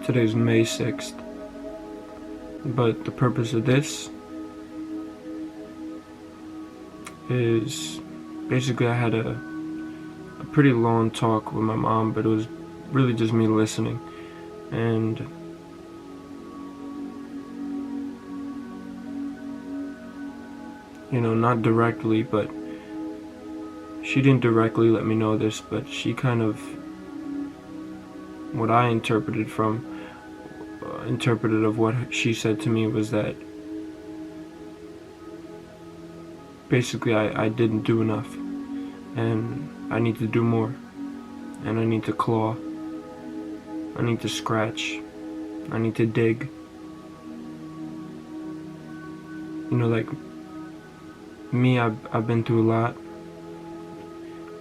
Today's May 6th. But the purpose of this is basically I had a pretty long talk with my mom, but it was really just me listening. And not directly, but she didn't directly let me know this, but she kind of, what I interpreted of what she said to me was that basically I didn't do enough, and I need to do more, and I need to claw, I need to scratch, I need to dig. Like me, I've been through a lot,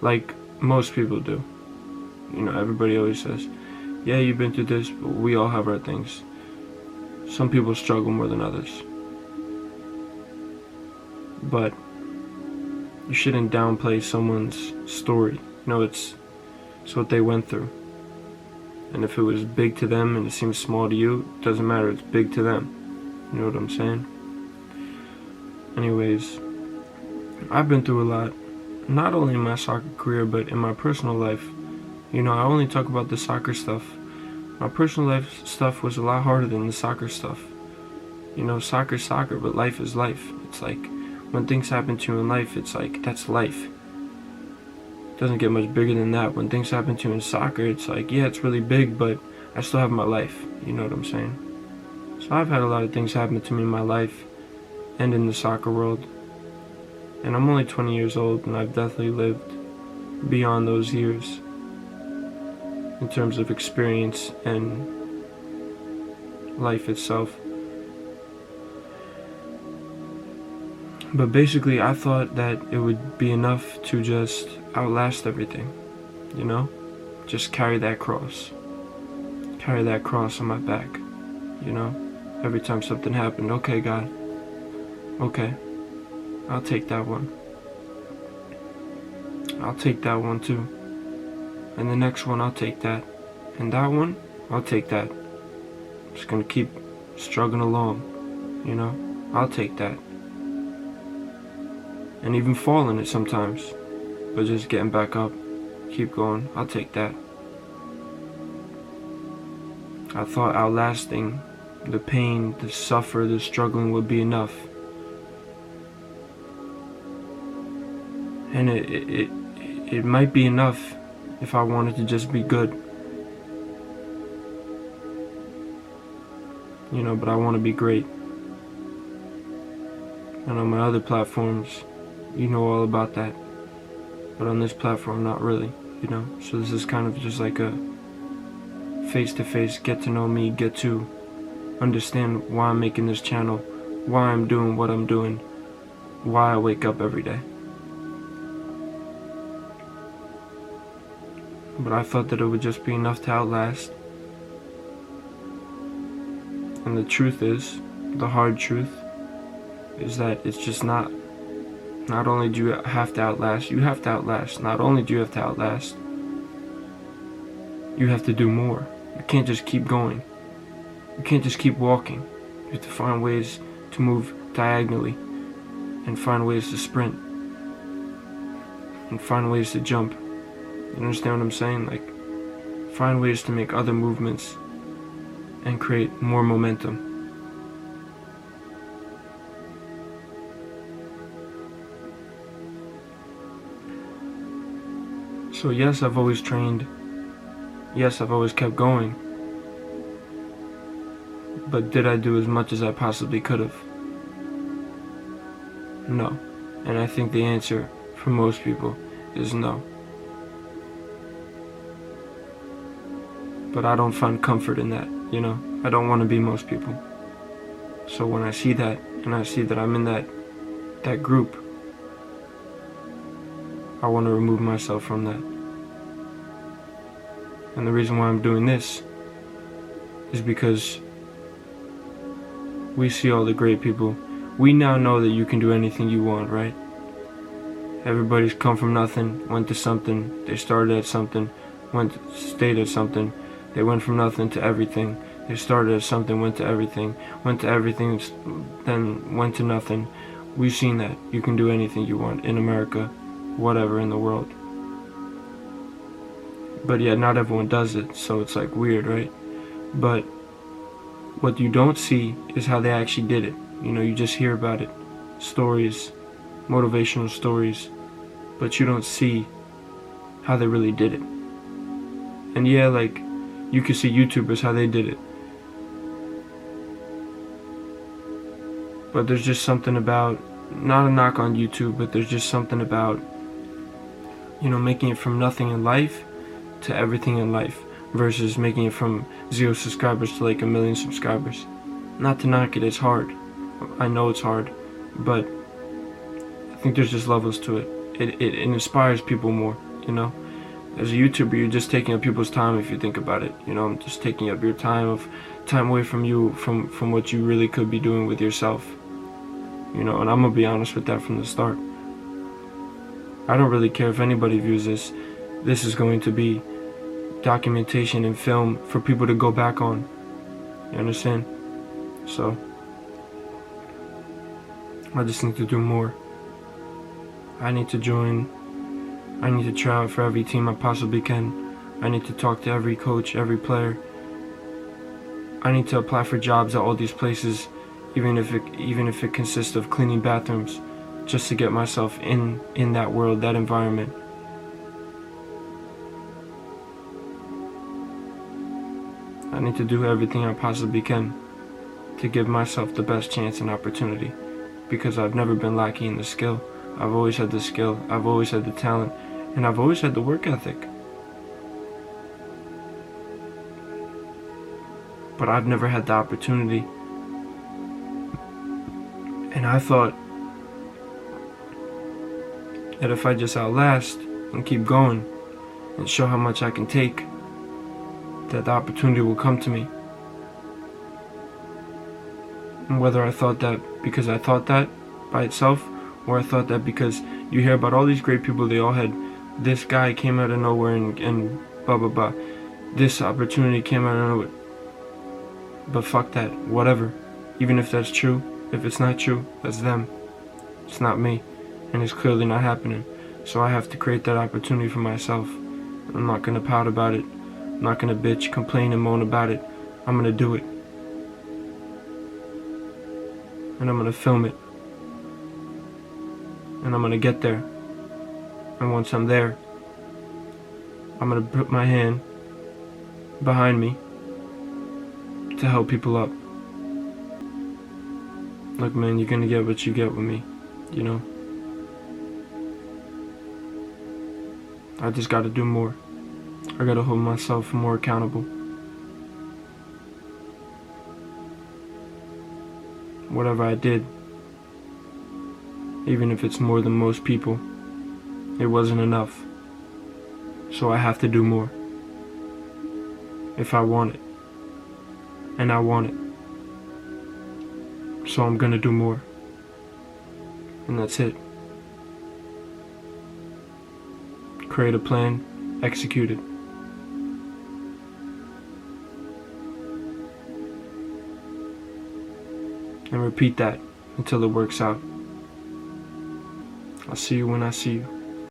like most people do. Everybody always says, yeah, you've been through this, but we all have our things. Some people struggle more than others. But you shouldn't downplay someone's story. It's what they went through. And if it was big to them and it seems small to you, it doesn't matter, it's big to them. You know what I'm saying? Anyways, I've been through a lot, not only in my soccer career, but in my personal life. I only talk about the soccer stuff. My personal life stuff was a lot harder than the soccer stuff. Soccer's soccer, but life is life. It's like, when things happen to you in life, it's like, that's life. It doesn't get much bigger than that. When things happen to you in soccer, it's like, yeah, it's really big, but I still have my life. You know what I'm saying? So I've had a lot of things happen to me in my life and in the soccer world. And I'm only 20 years old, and I've definitely lived beyond those years in terms of experience and life itself. But basically, I thought that it would be enough to just outlast everything, Just carry that cross. Carry that cross on my back, Every time something happened, okay, God, okay, I'll take that one. I'll take that one too. And the next one, I'll take that. And that one, I'll take that. I'm just gonna keep struggling along, I'll take that. And even fall in it sometimes. But just getting back up, keep going, I'll take that. I thought outlasting the pain, the suffer, the struggling would be enough. And it might be enough if I wanted to just be good. But I want to be great. And on my other platforms, all about that. But on this platform, not really, So this is kind of just like a face-to-face, get to know me, get to understand why I'm making this channel, why I'm doing what I'm doing, why I wake up every day. But I thought that it would just be enough to outlast. And the truth is, the hard truth, is that it's just not. Not only do you have to outlast, you have to outlast. Not only do you have to outlast, you have to do more. You can't just keep going. You can't just keep walking. You have to find ways to move diagonally, and find ways to sprint, and find ways to jump. You understand what I'm saying? Like, find ways to make other movements and create more momentum. So yes, I've always trained. Yes, I've always kept going. But did I do as much as I possibly could have? No. And I think the answer for most people is no. But I don't find comfort in that, I don't want to be most people. So when I see that, and I see that I'm in that group, I want to remove myself from that. And the reason why I'm doing this is because we see all the great people. We now know that you can do anything you want, right? Everybody's come from nothing, went to something, they started at something, stayed at something, they went from nothing to everything, They started as something, went to everything, then went to nothing. We've seen that. You can do anything you want in America, whatever in the world. But yeah, not everyone does it, so it's like weird, right? But what you don't see is how they actually did it. You know, you just hear about it. Stories, motivational stories, but you don't see how they really did it. And yeah, like, you can see YouTubers how they did it. But there's just something about, not a knock on YouTube, but there's just something about, you know, making it from nothing in life to everything in life versus making it from 0 subscribers to like 1 million subscribers. Not to knock it, it's hard. I know it's hard, but I think there's just levels to it. It inspires people more, you know. As a YouTuber, you're just taking up people's time if you think about it. You know, I'm just taking up your time away from you, from what you really could be doing with yourself. You know, and I'm gonna be honest with that from the start. I don't really care if anybody views this. This is going to be documentation and film for people to go back on. You understand? So I just need to do more. I need to join. I need to try out for every team I possibly can. I need to talk to every coach, every player. I need to apply for jobs at all these places, even if it consists of cleaning bathrooms, just to get myself in that world, that environment. I need to do everything I possibly can to give myself the best chance and opportunity, because I've never been lacking in the skill. I've always had the skill, I've always had the talent, and I've always had the work ethic. But I've never had the opportunity. And I thought that if I just outlast and keep going and show how much I can take, that the opportunity will come to me. And whether I thought that because I thought that by itself, or I thought that because you hear about all these great people, they all had, this guy came out of nowhere and blah blah blah, this opportunity came out of nowhere. But fuck that, whatever. Even if that's true, if it's not true, that's them. It's not me, and it's clearly not happening. So I have to create that opportunity for myself. I'm not gonna pout about it. I'm not gonna bitch, complain, and moan about it. I'm gonna do it. And I'm gonna film it. And I'm gonna get there. And once I'm there, I'm gonna put my hand behind me to help people up. Look, man, you're gonna get what you get with me, you know? I just gotta do more. I gotta hold myself more accountable. Whatever I did, even if it's more than most people, it wasn't enough. So I have to do more. If I want it. And I want it. So I'm gonna do more. And that's it. Create a plan, execute it. And repeat that until it works out. I'll see you when I see you.